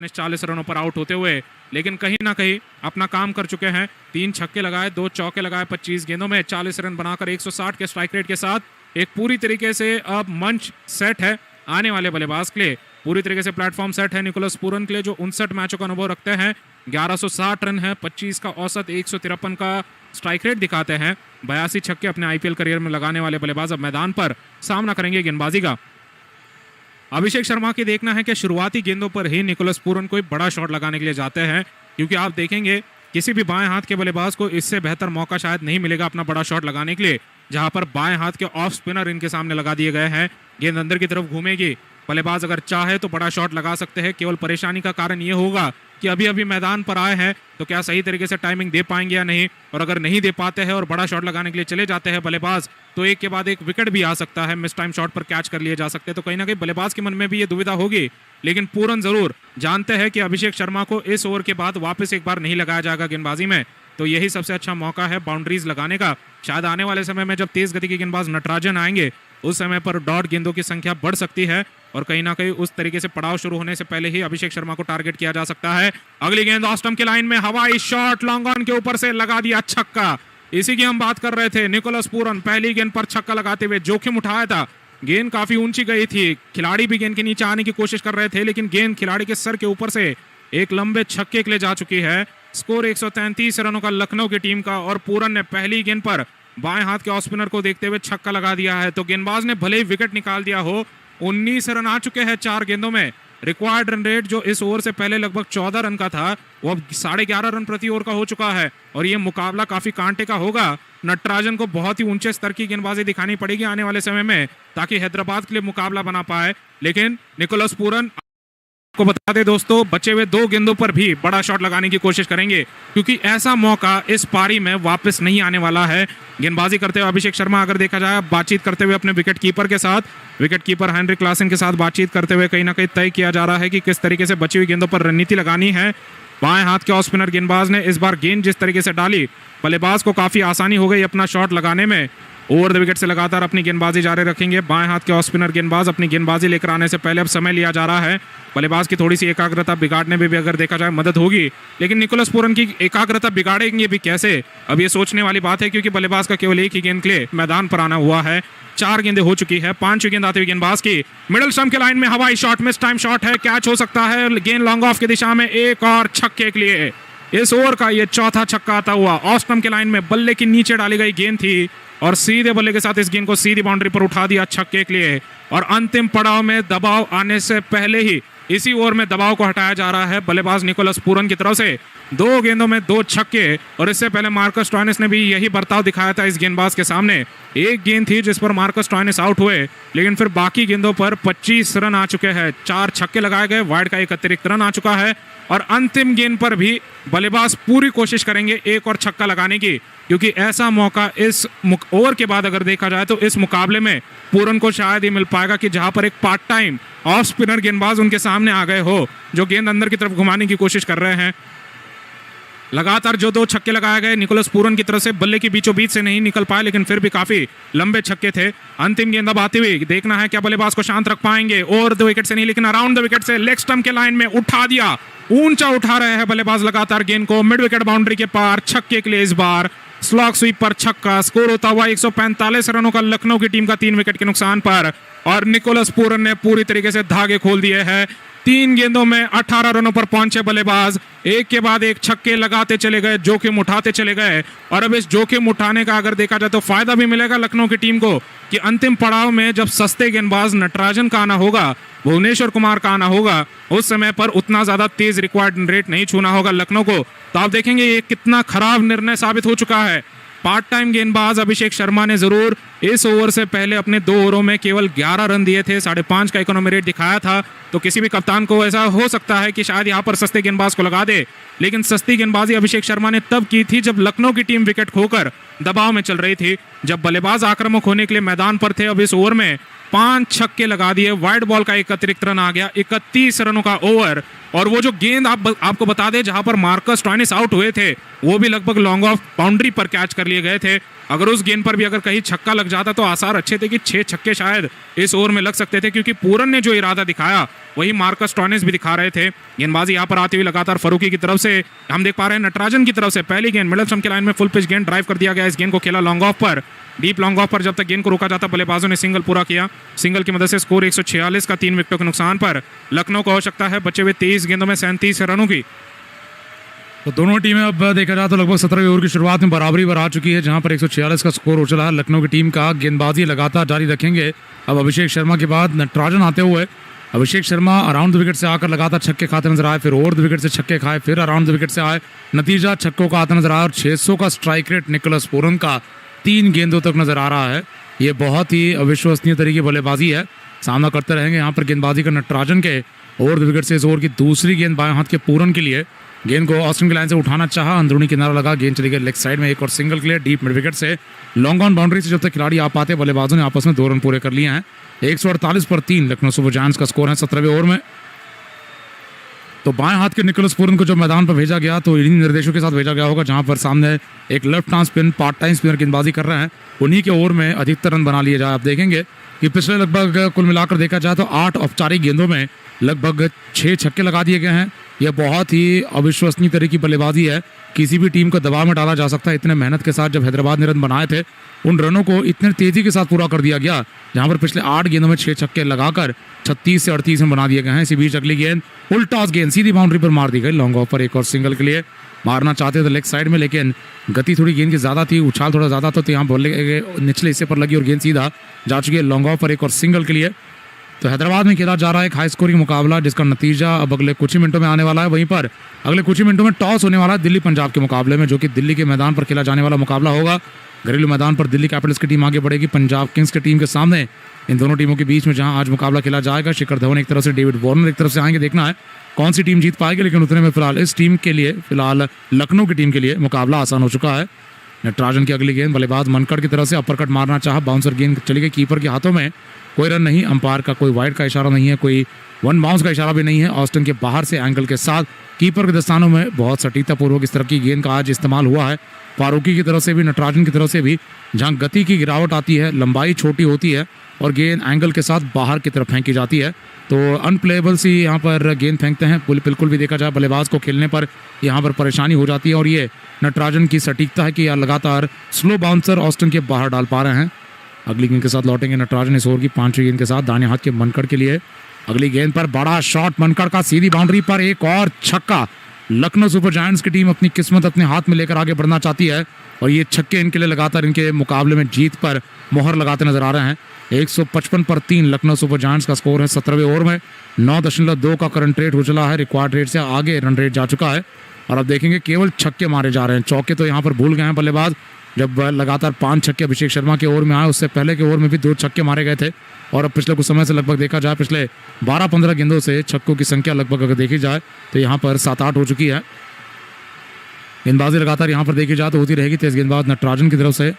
40 रनों पर आउट होते हुए, लेकिन कहीं ना कहीं अपना काम कर चुके हैं। 3 छक्के लगाए, 2 चौके लगाए 25 गेंदों में, 40 रन बनाकर 160 के स्ट्राइक रेट के साथ एक पूरी तरीके से अब मंच सेट है आने वाले बल्लेबाज के लिए। पूरी तरीके से प्लेटफॉर्म सेट है निकोलस पूरन के लिए, जो 59 मैचों का अनुभव रखते हैं। 1160 रन है, 25 का औसत, 153 का स्ट्राइक रेट दिखाते हैं। 82 छक्के अपने आईपीएल करियर में लगाने वाले बल्लेबाज अब मैदान पर सामना करेंगे गेंदबाजी का। अभिषेक शर्मा की देखना है कि शुरुआती गेंदों पर ही निकोलस पूरन कोई बड़ा शॉट लगाने के लिए जाते हैं, क्योंकि आप देखेंगे किसी भी बाएं हाथ के बल्लेबाज को इससे बेहतर मौका शायद नहीं मिलेगा अपना बड़ा शॉट लगाने के लिए, जहां पर बाएं हाथ के ऑफ स्पिनर इनके सामने लगा दिए गए हैं। गेंद अंदर की तरफ घूमेगी, बल्लेबाज अगर चाहे तो बड़ा शॉट लगा सकते हैं। केवल परेशानी का कारण यह होगा कि अभी अभी मैदान पर आए हैं तो क्या सही तरीके से टाइमिंग दे पाएंगे या नहीं, और अगर नहीं दे पाते हैं और बड़ा शॉट लगाने के लिए चले जाते हैं बल्लेबाज, तो एक के बाद एक विकेट भी आ सकता है, मिस टाइम शॉट पर कैच कर लिए जा सकते हैं। तो कहीं ना कहीं बल्लेबाज के मन में भी ये दुविधा होगी, लेकिन पूरन जरूर जानते हैं कि अभिषेक शर्मा को इस ओवर के बाद वापस एक बार नहीं लगाया जाएगा गेंदबाजी में, तो यही सबसे अच्छा मौका है बाउंड्रीज लगाने का। शायद आने वाले समय में जब तेज गति के गेंदबाज नटराजन आएंगे उस समय पर डॉट गेंदों की संख्या बढ़ सकती है, और कहीं ना कहीं उस तरीके से पड़ाव शुरू होने से पहले ही अभिषेक शर्मा को टारगेट किया जा सकता है। अगली गेंद ऑफ स्टंप की लाइन में, हवाई शॉट लॉन्ग ऑन के ऊपर से लगा दिया छक्का। इसी की हम बात कर रहे थे। निकोलस पूरन पहली गेंद पर छक्का लगाते हुए जोखिम उठाया था। गेंद काफी ऊंची गई थी, खिलाड़ी भी गेंद के नीचे आने की कोशिश कर रहे थे, लेकिन गेंद खिलाड़ी के सर के ऊपर से एक लंबे छक्के के लिए जा चुकी है। स्कोर 133 रनों का लखनऊ की टीम का, और पूरन ने पहली गेंद पर बाएं हाथ के ऑफ स्पिनर को देखते हुए छक्का लगा दिया है। तो गेंदबाज ने भले ही विकेट निकाल दिया हो, 19 रन आ चुके हैं 4 गेंदों में। रिक्वायर्ड रन रेट जो इस ओवर से पहले लगभग 14 रन का था, वो अब 11.5 रन प्रति ओवर का हो चुका है, और ये मुकाबला काफी कांटे का होगा। नटराजन को बहुत ही ऊंचे स्तर की गेंदबाजी दिखानी पड़ेगी आने वाले समय में, ताकि हैदराबाद के लिए मुकाबला बना पाए। लेकिन निकोलस पूरन को बता दें दोस्तों, बचे हुए 2 गेंदों पर भी बड़ा शॉट लगाने की कोशिश करेंगे, क्योंकि ऐसा मौका इस पारी में वापस नहीं आने वाला है। गेंदबाजी करते हुए अभिषेक शर्मा अगर देखा जाए, बातचीत करते हुए अपने विकेट कीपर के साथ, विकेट कीपर हेनरी क्लासन के साथ बातचीत करते हुए कहीं ना कहीं तय किया जा रहा है कि किस तरीके से बची हुई गेंदों पर रणनीति लगानी है। बाएं हाथ के ऑफ स्पिनर गेंदबाज ने इस बार गेंद जिस तरीके से डाली, बल्लेबाज को काफी आसानी हो गई अपना शॉट लगाने में। ओवर द विकेट से लगातार अपनी गेंदबाजी जारी रखेंगे। बाएं हाथ के ऑफ स्पिनर गेंदबाज अपनी गेंदबाजी लेकर आने से पहले अब समय लिया जा रहा है। बल्लेबाज की थोड़ी सी एकाग्रता बिगाड़ने में भी अगर देखा जाए मदद होगी, लेकिन निकोलस पूरन की एकाग्रता बिगाड़ेंगे भी कैसे, अब ये सोचने वाली बात है, क्योंकि बल्लेबाज का केवल एक ही गेंद के लिए मैदान पर आना हुआ है। 4 गेंदें हो चुकी है, 5वीं गेंद आती हुई गेंदबाज की मिडिल स्टंप के लाइन में, हवाई शॉट, मिस टाइम शॉट है, कैच हो सकता है। गेंद लॉन्ग ऑफ की दिशा में, एक और छक्के के लिए इस ओवर का ये चौथा छक्का आता हुआ। ऑफ स्टंप के लाइन में बल्ले के नीचे डाली गई गेंद थी, और सीधे बल्ले के साथ इस गेंद को सीधी बाउंड्री पर उठा दिया छक्के के लिए। और अंतिम पड़ाव में दबाव आने से पहले ही इसी ओवर में दबाव को हटाया जा रहा है बल्लेबाज निकोलस पूरन की तरफ से। 2 गेंदों में 2 छक्के, और इससे पहले मार्कस स्टॉइनिस ने भी यही बर्ताव दिखाया था इस गेंदबाज के सामने। एक गेंद थी जिस पर मार्कस स्टॉइनिस आउट हुए, लेकिन फिर बाकी गेंदों पर 25 रन आ चुके हैं। 4 छक्के लगाए गए, वाइड का एक अतिरिक्त रन आ चुका है, और अंतिम गेंद पर भी बल्लेबाज पूरी कोशिश करेंगे एक और छक्का लगाने की, क्योंकि ऐसा मौका इस ओवर के बाद अगर देखा जाए तो इस मुकाबले में पूरन को शायद ही मिल पाएगा कि जहां पर एक पार्ट टाइम ऑफ स्पिनर गेंदबाज उनके सामने आ गए हो, जो गेंद अंदर की तरफ घुमाने की कोशिश कर रहे हैं। लगातार जो 2 छक्के लगाए गए निकोलस पूरन की तरफ से, बल्ले के बीचों बीच से नहीं निकल पाए, लेकिन फिर भी काफी लंबे छक्के थे। अंतिम गेंद अब आती हुई, देखना है क्या बल्लेबाज को शांत रख पाएंगे। ओवर द विकेट से नहीं, लेकिन अराउंड द विकेट से लेग स्टंप के लाइन में उठा दिया, ऊंचा उठा रहे हैं बल्लेबाज लगातार गेंद को। मिड विकेट बाउंड्री के पार, छक्के के लिए इस बार स्लॉग स्वीप पर छक्का। स्कोर होता हुआ 145 रनों का लखनऊ की टीम का 3 विकेट के नुकसान पर, और निकोलस पूरन ने पूरी तरीके से धागे खोल दिए हैं। 3 गेंदों में 18 रनों पर पहुंचे बल्लेबाज, एक के बाद एक छक्के लगाते चले गए, जोखिम उठाते चले गए। और अब इस जोखिम उठाने का अगर देखा जाए तो फायदा भी मिलेगा लखनऊ की टीम को, कि अंतिम पड़ाव में जब सस्ते गेंदबाज नटराजन का आना होगा, भुवनेश्वर कुमार का आना होगा, उस समय पर उतना ज्यादा तेज रिक्वायर्ड रेट नहीं छूना होगा लखनऊ को। तो आप देखेंगे ये कितना खराब निर्णय साबित हो चुका है। पार्ट टाइम गेंदबाज अभिषेक शर्मा ने जरूर इस ओवर से पहले अपने 2 ओवरों में केवल 11 रन दिए थे, 5.5 का इकोनॉमी रेट दिखाया था। तो किसी भी कप्तान को ऐसा हो सकता है कि शायद यहाँ पर सस्ते गेंदबाज को लगा दे, लेकिन सस्ती गेंदबाजी अभिषेक शर्मा ने तब की थी जब लखनऊ की टीम विकेट खोकर दबाव में चल रही थी, जब बल्लेबाज आक्रामक होने के लिए मैदान पर थे। अब इस ओवर में 5 छक्के लगा दिए, वाइड बॉल का एक अतिरिक्त रन आ गया, 31 रनों का ओवर। और वो जो गेंद आपको बता दें जहां पर मार्कस स्टॉइनिस आउट हुए थे, वो भी लगभग लॉन्ग ऑफ बाउंड्री पर कैच कर लिए गए थे। अगर उस गेंद पर भी अगर कहीं छक्का लग जाता तो आसार अच्छे थे कि 6 छक्के शायद इस ओवर में लग सकते थे, क्योंकि पूरन ने जो इरादा दिखाया वही मार्कस स्टोइनिस भी दिखा रहे थे। गेंदबाजी यहाँ पर आती हुई लगातार फारूकी की तरफ से हम देख पा रहे हैं। नटराजन की तरफ से पहली गेंद मिडल स्टंप के लाइन में फुल पिच गेंद ड्राइव कर दिया गया। इस गेंद को खेला लॉन्ग ऑफ पर, डीप लॉन्ग ऑफ पर। जब तक गेंद को रोका जाता बल्लेबाजों ने सिंगल पूरा किया। सिंगल की मदद से स्कोर 146 का 3 विकेटों के नुकसान पर लखनऊ को आवश्यकता है बचे हुए 23 गेंदों में 37 रनों की। तो दोनों टीमें अब देखा जाए तो लगभग 17वें ओवर की शुरुआत में बराबरी पर आ चुकी है, जहां पर 146 का स्कोर हो चला है। लखनऊ की टीम का गेंदबाजी लगातार जारी रखेंगे। अब अभिषेक शर्मा के बाद नटराजन आते हुए, Abhishek Sharma around the wicket से आकर लगातार छक्के खाते नजर आए, फिर ओवर द विकेट से छक्के खाए, फिर अराउंड द विकेट से आए, नतीजा छक्कों का आता नजर आया और 600 का स्ट्राइक रेट निकोलस पूरन का 3 गेंदों तक नजर आ रहा है। ये बहुत ही अविश्वसनीय तरीके की बल्लेबाजी है, सामना करते रहेंगे यहाँ पर गेंदबाजी का नटराजन के। ओवर द विकेट से इस ओवर की दूसरी गेंद बाएं हाथ के पूरन के लिए, गेंद को ऑस्टिन की लाइन से उठाना चाहा, अंदरूनी किनारा लगा, गेंद चली गई लेग साइड में। एक और single clear deep mid wicket से लॉन्ग ऑन बाउंड्री से जब तक खिलाड़ी आ पाते बल्लेबाजों ने आपस में 2 रन पूरे कर लिए हैं। 148 पर 3 लखनऊ सुपर जायंट्स का स्कोर है 17वें ओवर में। तो बाएं हाथ के निकोलस पूरन को जब मैदान पर भेजा गया तो इन्हीं निर्देशों के साथ भेजा गया होगा, जहां पर सामने एक left arm spin part time spinner गेंदबाजी कर रहे हैं, उन्हीं के ओवर में अधिकतर रन बना लिए जाए। आप देखेंगे कि पिछले लगभग कुल मिलाकर देखा जाए तो 8 औपचारिक गेंदों में लगभग 6 छक्के लगा दिए गए हैं। यह बहुत ही अविश्वसनीय तरह की बल्लेबाजी है, किसी भी टीम को दबाव में डाला जा सकता है। इतने मेहनत के साथ जब हैदराबाद ने रन बनाए थे, उन रनों को इतने तेजी के साथ पूरा कर दिया गया, जहां पर पिछले 8 गेंदों में 6 छक्के लगाकर 36 से 38 में बना दिए गए हैं। इसी बीच अगली गेंद फुल टॉस गेंद सीधी बाउंड्री पर मार दी गई, लॉन्ग ऑफ पर एक और सिंगल के लिए। मारना चाहते थे लेग साइड में, लेकिन गति थोड़ी गेंद की ज़्यादा थी, उछाल थोड़ा ज़्यादा था, तो यहाँ बॉल निचले हिस्से पर लगी और गेंद सीधा जा चुकी है लॉन्ग ऑफ पर एक और सिंगल के लिए। तो हैदराबाद में खेला जा रहा है एक हाई स्कोरिंग मुकाबला, जिसका नतीजा अब अगले कुछ ही मिनटों में आने वाला है। वहीं पर अगले कुछ ही मिनटों में टॉस होने वाला है दिल्ली पंजाब के मुकाबले में, जो कि दिल्ली के मैदान पर खेला जाने वाला मुकाबला होगा। घरेलू मैदान पर दिल्ली कैपिटल्स की टीम आगे बढ़ेगी पंजाब किंग्स की टीम के सामने। इन दोनों टीमों के बीच में जहां आज मुकाबला खेला जाएगा, शिखर धवन एक तरफ से, डेविड वार्नर एक तरफ से आएंगे। देखना है कौन सी टीम जीत पाएगी, लेकिन उतने में फिलहाल इस टीम के लिए, फिलहाल लखनऊ की टीम के लिए मुकाबला आसान हो चुका है। नटराजन की अगली गेंद बल्लेबाज मनकड़ की तरफ से अपर कट मारना चाहा, बाउंसर गेंद चली गई कीपर के हाथों में। कोई रन नहीं, अंपायर का कोई वाइड का इशारा नहीं है, कोई वन बाउंस का इशारा भी नहीं है। ऑस्टिन के बाहर से एंगल के साथ कीपर के दस्तानों में बहुत सटीकतापूर्वक इस तरह की गेंद का आज इस्तेमाल हुआ है। फारूकी की तरफ से भी, नटराजन की तरफ से भी, जहां गति की गिरावट आती है, लंबाई छोटी होती है और गेंद एंगल के साथ बाहर की तरफ फेंकी जाती है, तो अनप्लेएबल सी यहाँ पर गेंद फेंकते हैं। बिल्कुल भी देखा जाए बल्लेबाज को खेलने पर यहाँ पर परेशानी हो जाती है, और ये नटराजन की सटीकता है कि यार लगातार स्लो बाउंसर ऑस्टिन के बाहर डाल पा रहे हैं। अगली गेंद के साथ लौटेंगे नटराजन इस ओवर की 5वीं गेंद के साथ, दाहिने हाथ के मनकड़ के लिए। अगली गेंद पर बड़ा शॉट मनकड़ का, सीधी बाउंड्री पर एक और छक्का। लखनऊ सुपर जायंट्स की टीम अपनी किस्मत अपने हाथ में लेकर आगे बढ़ना चाहती है, और ये छक्के इनके लिए लगातार इनके मुकाबले में जीत पर मोहर लगाते नजर आ रहे हैं। 155 पर 3 लखनऊ सुपर जायंट्स का स्कोर है 17वें ओवर में। 9.2 का करंट रेट हो चला है, रिक्वायर्ड रेट से आगे रन रेट जा चुका है। और अब देखेंगे केवल छक्के मारे जा रहे हैं, चौके तो यहाँ पर भूल गए हैं बल्लेबाज। जब लगातार 5 छक्के अभिषेक शर्मा के ओवर में आए, उससे पहले के ओवर में भी 2 छक्के मारे गए थे, और अब पिछले कुछ समय से लगभग देखा जाए पिछले 12-15 गेंदों से छक्कों की संख्या लगभग अगर देखी जाए तो यहाँ पर 7-8 हो चुकी है। गेंदबाजी लगातार यहाँ पर देखी जाए तो होती रहेगी। तेज गेंदबाज नटराजन की तरफ से,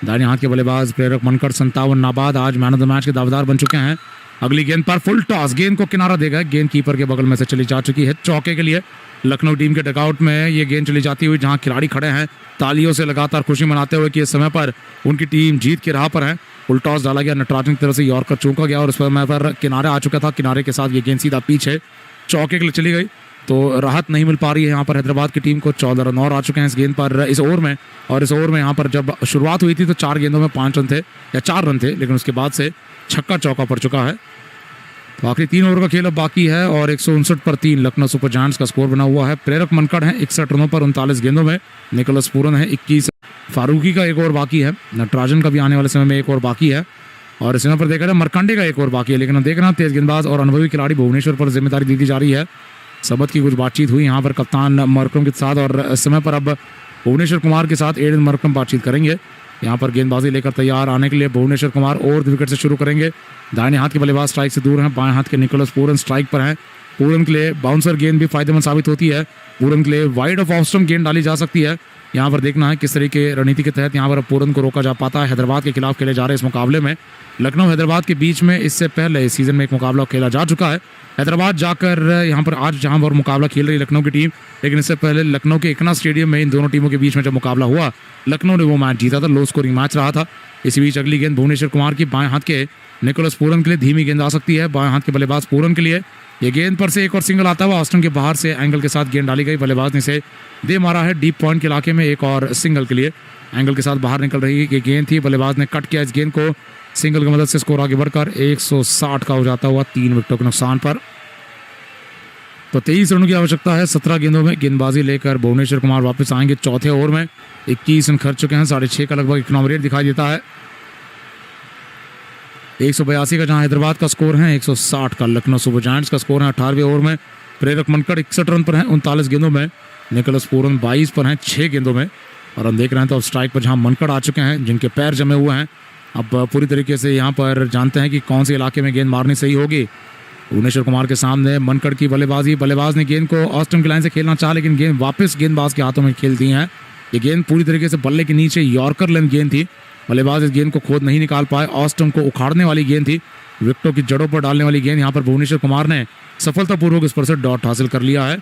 दाहिने हाथ के बल्लेबाज प्रेरक मनकड़ 57 नाबाद आज मैन ऑफ द मैच के दावेदार बन चुके हैं। अगली गेंद पर फुल टॉस, गेंद को किनारा देगा, गेंद कीपर के बगल में से चली जा चुकी है चौके के लिए। लखनऊ टीम के डगआउट में ये गेंद चली जाती हुई, जहां खिलाड़ी खड़े हैं तालियों से लगातार खुशी मनाते हुए कि इस समय पर उनकी टीम जीत की राह पर है। फुल टॉस डाला गया, नटराजन की तरफ से यॉर्कर चौका गया और उस पर किनारे आ चुका था, किनारे के साथ ये गेंद सीधा पीछे चौके के लिए चली गई। तो राहत नहीं मिल पा रही है यहाँ पर हैदराबाद की टीम को। 14 रन और आ चुके हैं इस गेंद पर, इस ओवर में। और इस ओवर में यहाँ पर जब शुरुआत हुई थी तो 4 गेंदों में 5 रन थे या 4 रन थे, लेकिन उसके बाद से छक्का चौका पड़ चुका है। तो आखिरी 3 ओवर का खेल अब बाकी है और 159 पर 3 लखनऊ सुपर जायंट्स का स्कोर बना हुआ है। प्रेरक मनकड़ है 61 रनों पर 39 गेंदों में, निकोलस पूरन है 21, फारूकी का 1 ओवर बाकी है, नटराजन का भी आने वाले समय में 1 ओवर बाकी है, और इस समय पर देखा जाए मरकंडे का 1 ओवर बाकी है। लेकिन हम देख रहे हैं तेज गेंदबाज और अनुभवी खिलाड़ी भुवनेश्वर पर जिम्मेदारी दी जा रही है। सबक की कुछ बातचीत हुई यहाँ पर कप्तान मरकम के साथ, और इस समय पर अब भुवनेश्वर कुमार के साथ एडन मरकम बातचीत करेंगे। यहाँ पर गेंदबाजी लेकर तैयार आने के लिए Bhuvneshwar Kumar over the wicket से शुरू करेंगे। दाहिने हाथ के बल्लेबाज स्ट्राइक से दूर हैं, बाएं हाथ के निकोलस पूरन स्ट्राइक पर हैं। पूरन के लिए बाउंसर गेंद भी फायदेमंद साबित होती है। पूरन के लिए वाइड ऑफ ऑफ स्टंप गेंद डाली जा सकती है। यहाँ पर देखना है किस तरीके रणनीति के तहत यहाँ पर पूरन को रोका जा पाता है। हैदराबाद के खिलाफ खेले जा रहे इस मुकाबले में लखनऊ हैदराबाद के बीच में इससे पहले इस सीजन में एक मुकाबला खेला जा चुका है। हैदराबाद जाकर यहाँ पर आज जहाँ पर मुकाबला खेल रही लखनऊ की टीम, लेकिन इससे पहले लखनऊ के इकना स्टेडियम में इन दोनों टीमों के बीच में जब मुकाबला हुआ लखनऊ ने वो मैच जीता था। लो स्कोरिंग मैच रहा था। इसी बीच अगली गेंद भुवनेश्वर कुमार की बाएं हाथ के निकोलस पूरन के लिए धीमी गेंद आ सकती है। बाएं हाथ के बल्लेबाज पूरन के लिए ये गेंद पर से एक और सिंगल आता हुआ ऑस्टन के बाहर से एंगल के साथ गेंद डाली गई। बल्लेबाज ने इसे दे मारा है डीप पॉइंट के इलाके में एक और सिंगल के लिए। एंगल के साथ बाहर निकल रही ये गेंद थी। बल्लेबाज ने कट किया इस गेंद को। सिंगल की मदद से स्कोर आगे बढ़कर 160 का हो जाता हुआ 3 विकेटों के नुकसान पर। तो 23 रनों की आवश्यकता है 17 गेंदों में। गेंदबाजी लेकर भुवनेश्वर कुमार वापस आएंगे चौथे ओवर में। 21 रन खर्च चुके हैं। 6.5 का लगभग इकोनॉमी रेट दिखाई देता है। 182 का जहां हैदराबाद का स्कोर है, 160 का लखनऊ सुपर जायंट्स का स्कोर है। 18वें ओवर में प्रेरक मनकड़ 61 रन पर हैं 39 गेंदों में। निकोलस पूरन 22 पर हैं 6 गेंदों में। और हम देख रहे हैं तो अब स्ट्राइक पर जहां मनकड़ आ चुके हैं जिनके पैर जमे हुए हैं। अब पूरी तरीके से यहाँ पर जानते हैं कि कौन से इलाके में गेंद मारनी सही होगी। भुवनेश्वर कुमार के सामने मनकड़ की बल्लेबाजी। बल्लेबाज ने गेंद को ऑस्टन की लाइन से खेलना चाहा, लेकिन गेंद वापस गेंदबाज के हाथों में खेल दी है। ये गेंद पूरी तरीके से बल्ले के नीचे यॉर्कर लेंथ गेंद थी। बल्लेबाज इस गेंद को खुद नहीं निकाल पाए। ऑस्टन को उखाड़ने वाली गेंद थी, विकेटों की जड़ों पर डालने वाली गेंद। यहाँ पर भुवनेश्वर कुमार ने सफलतापूर्वक इस पर से डॉट हासिल कर लिया है।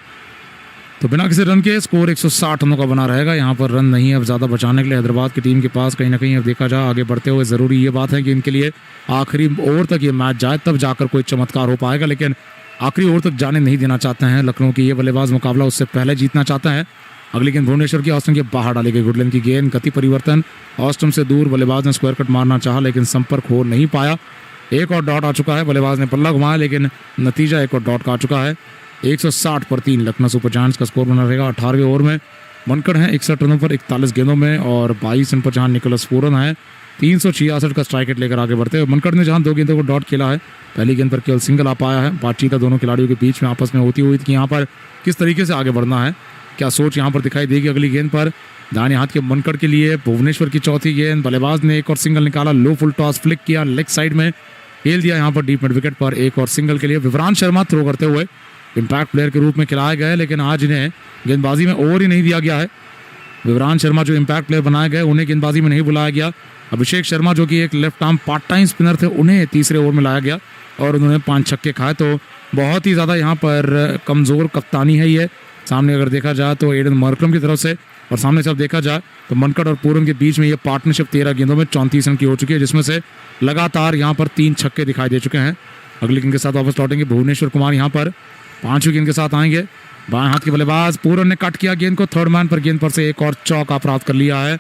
तो बिना किसी रन के स्कोर 160 रनों का बना रहेगा। यहाँ पर रन नहीं है अब ज़्यादा बचाने के लिए हैदराबाद की टीम के पास। कहीं ना कहीं अब देखा जाए आगे बढ़ते हुए ज़रूरी ये बात है कि इनके लिए आखिरी ओवर तक ये मैच जाए, तब जाकर कोई चमत्कार हो पाएगा। लेकिन आखिरी ओवर तक जाने नहीं देना चाहते हैं लखनऊ की ये बल्लेबाज। मुकाबला उससे पहले जीतना चाहता है। अगली गेंद भुवनेश्वर की ऑस्टन के बाहर डाली गई गुडलैंड की गेंद। गति परिवर्तन ऑस्टन से दूर। बल्लेबाज ने स्क्वायर कट मारना चाहा लेकिन संपर्क हो नहीं पाया। एक और डॉट आ चुका है। बल्लेबाज ने पल्ला घुमाया लेकिन नतीजा एक और डॉट का आ चुका है। 160 पर 3 लखनऊ सुपर जायंट्स का स्कोर बना रहेगा। 18वें ओवर में मनकड़ है 61 रनों पर 41 गेंदों में और 22 रन पर जहां निकोलस पूरन है 366 का स्ट्राइक रेट लेकर आगे बढ़ते हुए। मनकड़ ने जहां 2 गेंदों को डॉट खेला है, पहली गेंद पर केवल सिंगल आ पाया है। बातचीत दोनों खिलाड़ियों के बीच में आपस में होती हुई कि यहाँ पर किस तरीके से आगे बढ़ना है, क्या सोच यहाँ पर दिखाई देगी। अगली गेंद पर दाहिने हाथ के मनकड़ के लिए भुवनेश्वर की चौथी गेंद। बल्लेबाज ने एक और सिंगल निकाला। लो फुल टॉस फ्लिक किया, लेग साइड में खेल दिया यहाँ पर डीप मिड विकेट पर। एक और सिंगल के लिए विवरांत शर्मा थ्रो करते हुए इम्पैक्ट प्लेयर के रूप में खिलाए गए, लेकिन आज इन्हें गेंदबाजी में ओवर ही नहीं दिया गया है। विवरांत शर्मा जो इम्पैक्ट प्लेयर बनाए गए उन्हें गेंदबाजी में नहीं बुलाया गया। अभिषेक शर्मा जो कि एक left arm part time spinner थे उन्हें तीसरे ओवर में लाया गया और उन्होंने 5 छक्के खाए। तो बहुत ही ज़्यादा यहाँ पर कमज़ोर कप्तानी है ये। सामने अगर देखा जाए तो एडन मार्करम की तरफ से और सामने से अब देखा जाए तो मनकड़ और पूरन के बीच में ये पार्टनरशिप 13 गेंदों में 34 रन की हो चुकी है, जिसमें से लगातार यहाँ पर 3 छक्के दिखाई दे चुके हैं। अगली गेंद के साथ वापस लौटेंगे भुवनेश्वर कुमार। यहाँ पर 5वीं गेंद के साथ आएंगे। बाएं हाथ के बल्लेबाज पूरन ने कट किया गेंद को। थर्ड मैन पर गेंद पर से एक और चौका प्राप्त कर लिया है।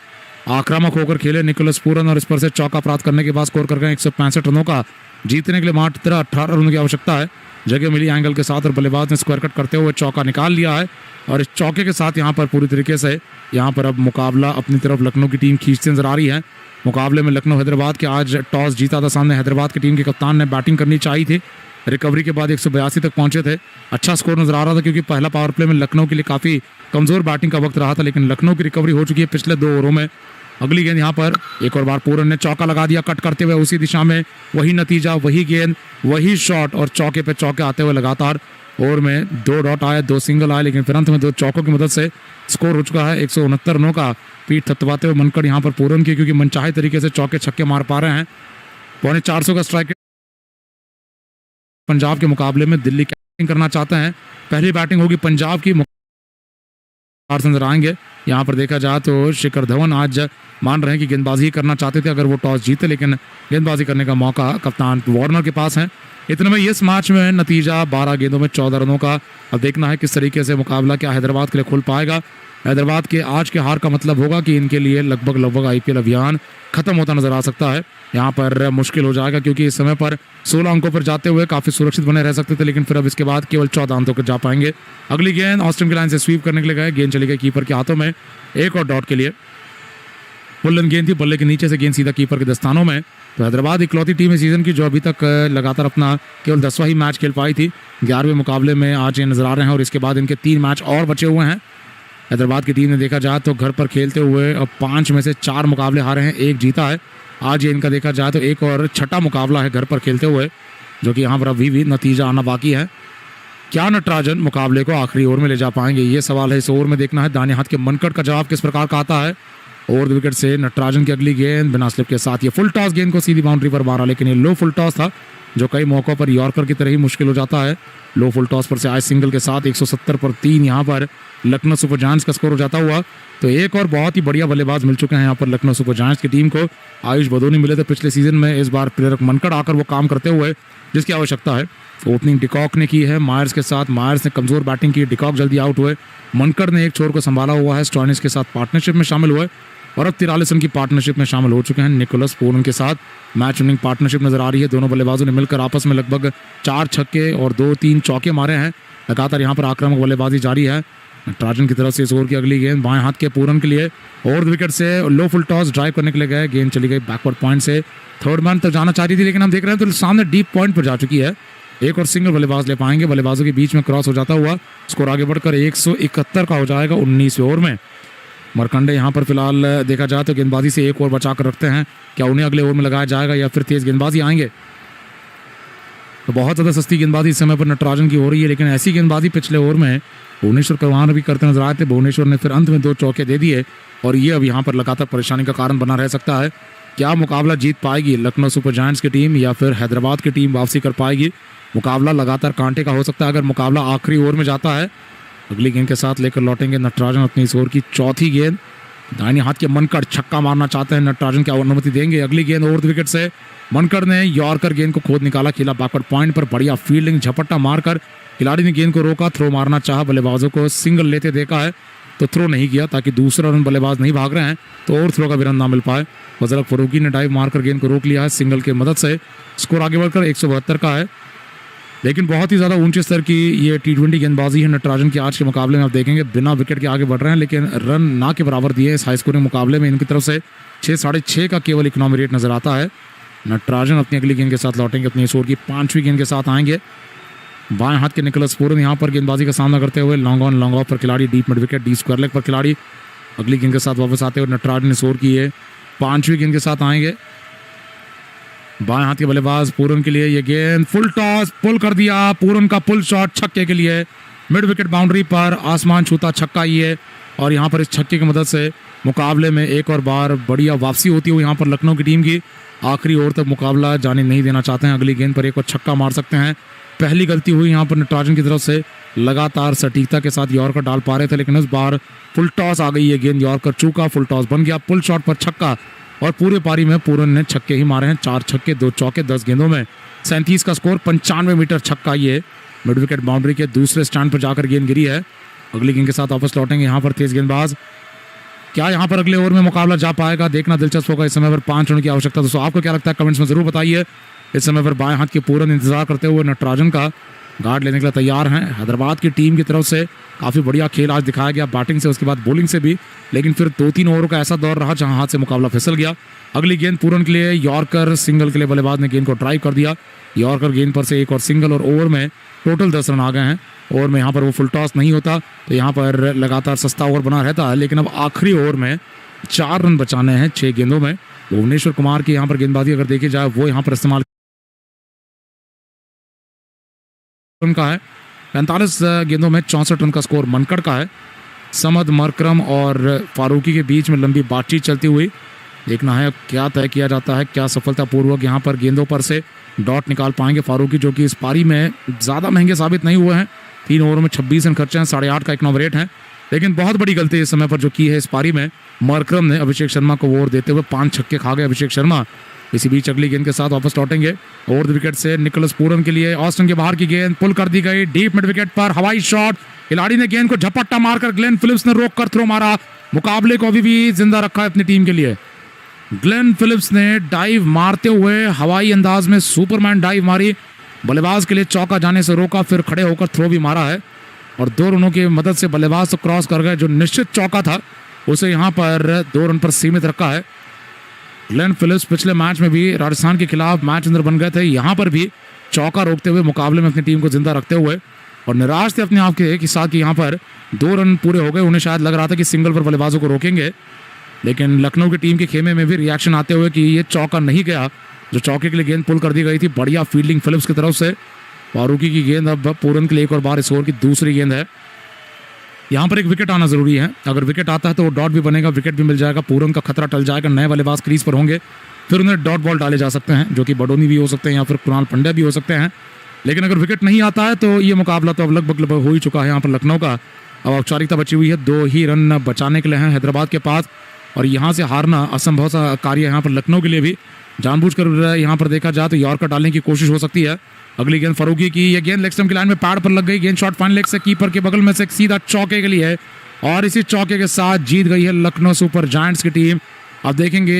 आक्रामक होकर खेले निकोलस पूरन और इस पर से चौका प्राप्त करने के बाद स्कोर कर गए 165 रनों का। जीतने के लिए मात्र 18 रनों की आवश्यकता है। जगह मिली एंगल के साथ और बल्लेबाज ने स्क्वायर कट करते हुए चौका निकाल लिया है और इस चौके के साथ यहाँ पर पूरी तरीके से यहाँ पर अब मुकाबला अपनी तरफ लखनऊ की टीम खींचती नजर आ रही है। मुकाबले में लखनऊ हैदराबाद के आज टॉस जीता था। सामने हैदराबाद की टीम के कप्तान ने बैटिंग करनी चाहिए थी। रिकवरी के बाद 182 तक पहुंचे थे। अच्छा स्कोर नजर आ रहा था क्योंकि पहला पावर प्ले में लखनऊ के लिए काफ़ी कमज़ोर बैटिंग का वक्त रहा था, लेकिन लखनऊ की रिकवरी हो चुकी है पिछले 2 ओवरों में। अगली गेंद यहाँ पर एक और बार पूरन ने चौका लगा दिया कट करते हुए उसी दिशा में। वही नतीजा, वही गेंद, वही शॉट और चौके पे चौके आते हुए लगातार ओवर में 2 डॉट आए, 2 सिंगल आए, लेकिन फिर अंत में 2 चौकों की मदद से स्कोर हो चुका है 169 रनों का। पीठ थपथपाते हुए मनकड़ यहाँ पर पूरन की क्योंकि मनचाहे तरीके से चौके छक्के मार पा रहे हैं। 450 का स्ट्राइक पंजाब के मुकाबले में दिल्ली कैप्टिंग करना चाहते हैं। पहली बैटिंग होगी पंजाब की। नजर आएंगे यहाँ पर देखा जाए तो शिखर धवन आज मान रहे हैं कि गेंदबाजी करना चाहते थे अगर वो टॉस जीते, लेकिन गेंदबाजी करने का मौका कप्तान वार्नर के पास है। इतने में इस मैच में नतीजा 12 गेंदों में 14 रनों का। अब देखना है किस तरीके से मुकाबला क्या हैदराबाद के लिए खुल पाएगा। हैदराबाद के आज के हार का मतलब होगा कि इनके लिए लगभग IPL अभियान खत्म होता नजर आ सकता है। यहाँ पर मुश्किल हो जाएगा क्योंकि इस समय पर 16 अंकों पर जाते हुए काफ़ी सुरक्षित बने रह सकते थे, लेकिन फिर अब इसके बाद केवल 14 अंकों पर जा पाएंगे। अगली गेंद ऑस्टन की लाइन से स्वीप करने के लिए गए, गेंद चली गई कीपर के हाथों में। एक और डॉट के लिए बुल्लन गेंद थी, बल्ले के नीचे से गेंद सीधा कीपर के दस्तानों में। तो हैदराबाद इकलौती टीम है सीजन की जो अभी तक लगातार अपना केवल 10वां ही मैच खेल पाई थी। 11वें मुकाबले में आज ये नजर आ रहे हैं और इसके बाद इनके 3 मैच और बचे हुए हैं। हैदराबाद की टीम ने देखा जाए तो घर पर खेलते हुए अब 5 में से 4 मुकाबले हारे हैं, 1 जीता है। आज ये इनका देखा जाए तो एक और छठा मुकाबला है घर पर खेलते हुए, जो कि यहाँ पर अभी भी नतीजा आना बाकी है। क्या नटराजन मुकाबले को आखिरी ओवर में ले जा पाएंगे, ये सवाल है इस ओवर में। देखना है दाहिने हाथ के मनकट का जवाब किस प्रकार का आता है। ओवर द विकेट से नटराजन की अगली गेंद बिना स्लिप के साथ ये फुल टॉस गेंद को सीधी बाउंड्री पर मारा, लेकिन ये लो फुल टॉस था जो कई मौकों पर यॉर्कर की तरह ही मुश्किल हो जाता है। लो फुल टॉस पर से आज सिंगल के साथ 170 पर 3 यहाँ पर लखनऊ सुपर जायंट्स का स्कोर हो जाता हुआ। तो एक और बहुत ही बढ़िया बल्लेबाज मिल चुके हैं यहाँ पर लखनऊ सुपर जायंट्स की टीम को। आयुष भदोनी मिले थे पिछले सीजन में, इस बार प्रेरक मनकड़ आकर वो काम करते हुए जिसकी आवश्यकता है। ओपनिंग डिकॉक ने की है मायर्स के साथ, मायर्स ने कमजोर बैटिंग की, डिकॉक जल्दी आउट हुए। मनकड़ ने एक छोर को संभाला हुआ है, स्टॉइनिस के साथ पार्टनरशिप में शामिल हुए और अब 43 रन की पार्टनरशिप में शामिल हो चुके हैं। निकोलस पूरन के साथ मैच विनिंग पार्टनरशिप नजर आ रही है। दोनों बल्लेबाजों ने मिलकर आपस में लगभग 4 छक्के और 2-3 चौके मारे हैं। लगातार यहाँ पर आक्रामक बल्लेबाजी जारी है। नटराजन की तरफ से इस ओवर की अगली गेंद बाएं हाथ के पूरन के लिए ओवर द विकेट से लो फुल टॉस ड्राइव करने के लिए गए, गेंद चली गई बैकवर्ड पॉइंट से थर्ड मैन तक जाना चाह रही थी, लेकिन हम देख रहे हैं तो सामने डीप पॉइंट पर जा चुकी है। एक और सिंगल बल्लेबाज ले पाएंगे, बल्लेबाजों के बीच में क्रॉस हो जाता हुआ स्कोर आगे बढ़कर 171 का हो जाएगा 19वें ओवर में। मरकंडे यहाँ पर फिलहाल देखा जाए तो गेंदबाजी से एक ओवर बचा कर रखते हैं। क्या उन्हें अगले ओवर में लगाया जाएगा या फिर तेज गेंदबाजी आएंगे? तो बहुत ज़्यादा सस्ती गेंदबाजी इस समय पर नटराजन की हो रही है, लेकिन ऐसी गेंदबाजी पिछले ओवर में भुवनेश्वर करवान भी करते नजर आए थे। भुवनेश्वर ने फिर अंत में 2 चौके दे दिए और ये अब यहाँ पर लगातार परेशानी का कारण बना रह सकता है। क्या मुकाबला जीत पाएगी लखनऊ सुपर जायंट्स की टीम या फिर हैदराबाद की टीम वापसी कर पाएगी? मुकाबला लगातार कांटे का हो सकता है अगर मुकाबला आखिरी ओवर में जाता है। अगली गेंद के साथ लेकर लौटेंगे नटराजन अपनी इस ओवर की चौथी गेंद। दाहिने हाथ के मनकड़ छक्का मारना चाहते हैं, नटराजन क्या अनुमति देंगे? अगली गेंद ओवर द विकेट से मनकड़ ने यॉर्कर गेंद को खोद निकाला, खेला बैकवर्ड पॉइंट पर, बढ़िया फील्डिंग, झपट्टा मारकर खिलाड़ी ने गेंद को रोका, थ्रो मारना चाहा, बल्लेबाजों को सिंगल लेते देखा है तो थ्रो नहीं किया ताकि दूसरा रन बल्लेबाज नहीं भाग रहे हैं तो और थ्रो का भी रन ना मिल पाए। फजल फरूकी ने डाइव मारकर गेंद को रोक लिया है सिंगल की मदद से। स्कोर आगे बढ़कर 172 का है, लेकिन बहुत ही ज़्यादा ऊंचे स्तर की ये T20 गेंदबाजी है नटराजन की। आज के मुकाबले में आप देखेंगे बिना विकेट के आगे बढ़ रहे हैं, लेकिन रन ना के बराबर दिए इस हाई स्कोरिंग मुकाबले में। इनकी तरफ से 6-6.5 का केवल इकोनॉमी रेट नजर आता है। नटराजन अपनी अगली गेंद के साथ लौटेंगे, अपनी इस ओवर की 5वीं गेंद के साथ आएंगे। बाएं हाथ के निकोलस पूरन यहाँ पर गेंदबाजी का सामना करते हुए, लॉन्ग ऑन लॉन्ग ऑफ पर खिलाड़ी, deep mid wicket, D square leg पर खिलाड़ी। अगली गेंद के साथ वापस आते हुए नटराजन इस ओवर की है 5वीं गेंद के साथ आएंगे। बाएं हाथ के बल्लेबाज पूरन के लिए ये गेंद फुल टॉस पुल कर दिया, पूरन का पुल शॉट छक्के के लिए, मिड विकेट बाउंड्री पर आसमान छूता छक्का ये। और यहाँ पर इस छक्के की मदद से मुकाबले में एक और बार बढ़िया वापसी होती हुई यहाँ पर लखनऊ की टीम की। आखिरी ओवर तक मुकाबला जाने नहीं देना चाहते हैं, अगली गेंद पर एक और छक्का मार सकते हैं। पहली गलती हुई यहाँ पर नटराजन की तरफ से, लगातार सटीकता के साथ यॉर्कर डाल पा रहे थे, लेकिन इस बार फुल टॉस आ गई ये गेंद, यॉर्कर चूका, फुल टॉस बन गया, पुल शॉट पर छक्का। और पूरे पारी में पूरन ने छक्के ही मारे हैं, 4 छक्के 2 चौके 10 गेंदों में 37 का स्कोर, 95 मीटर छक्का ये मिड विकेट बाउंड्री के दूसरे स्टैंड पर जाकर गेंद गिरी है। अगली गेंद के साथ वापस लौटेंगे यहाँ पर तेज गेंदबाज। क्या यहाँ पर अगले ओवर में मुकाबला जा पाएगा? देखना दिलचस्प होगा। इस समय पर 5 रन की आवश्यकता। दोस्तों आपको क्या लगता है कमेंट्स में जरूर बताइए। इस समय पर बाएं हाथ के पूरन इंतजार करते हुए नटराजन का गार्ड लेने के लिए तैयार हैं। हैदराबाद की टीम की तरफ से काफ़ी बढ़िया खेल आज दिखाया गया, बैटिंग से, उसके बाद बॉलिंग से भी, लेकिन फिर 2-3 ओवरों का ऐसा दौर रहा जहां हाथ से मुकाबला फिसल गया। अगली गेंद पूरन के लिए, यॉर्कर सिंगल के लिए बल्लेबाज ने गेंद को ड्राइव कर दिया। यॉर्कर गेंद पर से एक और सिंगल और ओवर में टोटल 10 रन आ गए हैं। ओवर में यहाँ पर वो फुल टॉस नहीं होता तो यहाँ पर लगातार सस्ता ओवर बना रहता है, लेकिन अब आखिरी ओवर में 4 रन बचाने हैं 6 गेंदों में। भुवनेश्वर कुमार की यहाँ पर गेंदबाजी अगर देखी जाए वो यहाँ पर इस्तेमाल का है। 45 गेंदों में 64 रन का स्कोर मनकड़ का है। समद, मरकरम और फारूकी के बीच में लंबी बातचीत चलती हुई, देखना है क्या तय किया जाता है, क्या सफलतापूर्वक यहाँ पर गेंदों पर से डॉट निकाल पाएंगे फारूकी, जो कि इस पारी में ज़्यादा महंगे साबित नहीं हुए हैं। 3 ओवर में 26 रन खर्चे हैं, 8.5 का इकोनॉमी रेट है, लेकिन बहुत बड़ी गलती इस समय पर जो की है इस पारी में मरकरम ने अभिषेक शर्मा को ओवर देते हुए 5 छक्के खा गए अभिषेक शर्मा। इसी बीच अगली गेंद के साथ वापस लौटेंगे। ओवर द विकेट से निकोलस पूरन के लिए ऑस्टन के बाहर की गेंद पुल कर दी गई, डीप मिड विकेट पर हवाई शॉट, खिलाड़ी ने गेंद को झपट्टा मारकर ग्लेन फिलिप्स ने रोककर थ्रो मारा। मुकाबले को अभी भी जिंदा रखा है अपनी टीम के लिए। ग्लेन फिलिप्स ने डाइव मारते हुए हवाई अंदाज में सुपरमैन डाइव मारी, बल्लेबाज के लिए चौका जाने से रोका, फिर खड़े होकर थ्रो भी मारा है और 2 रनों की मदद से बल्लेबाज तो क्रॉस कर गए। जो निश्चित चौका था उसे यहाँ पर 2 रन पर सीमित रखा है। ग्लेन फिलिप्स पिछले मैच में भी राजस्थान के खिलाफ मैच अंदर बन गए थे, यहाँ पर भी चौका रोकते हुए मुकाबले में अपनी टीम को जिंदा रखते हुए और निराश थे अपने आप के साथ कि यहाँ पर 2 रन पूरे हो गए। उन्हें शायद लग रहा था कि सिंगल पर बल्लेबाजों को रोकेंगे, लेकिन लखनऊ की टीम के खेमे में भी रिएक्शन आते हुए कि ये चौका नहीं गया, जो चौके के लिए गेंद पुल कर दी गई थी। बढ़िया फील्डिंग फिलिप्स की तरफ से, फारूकी की गेंद अब पूरन के लिए एक और बार स्कोर की दूसरी गेंद है। यहाँ पर एक विकेट आना जरूरी है, अगर विकेट आता है तो डॉट भी बनेगा, विकेट भी मिल जाएगा, पूरन का खतरा टल जाएगा, नए बल्लेबाज क्रीज पर होंगे, फिर उन्हें डॉट बॉल डाले जा सकते हैं जो कि बडोनी भी हो सकते हैं या फिर कुणाल पंड्या भी हो सकते हैं। लेकिन अगर विकेट नहीं आता है तो ये मुकाबला तो अब लगभग हो ही चुका है यहाँ पर लखनऊ का। अब औपचारिकता बची हुई है, 2 ही रन बचाने के लिए हैं हैदराबाद के पास और यहाँ से हारना असंभव सा कार्य है यहाँ पर लखनऊ के लिए भी। जानबूझकर यहाँ पर देखा जाए तो यॉर्कर डालने की कोशिश हो सकती है। अगली गेंद फरूकी की, यह गेंद लेग स्टंप की लाइन में पैड पर लग गई, गेंद शॉट फाइन लेग से कीपर के बगल में से सीधा चौके के लिए है और इसी चौके के साथ जीत गई है लखनऊ सुपर जायंट्स की टीम। अब देखेंगे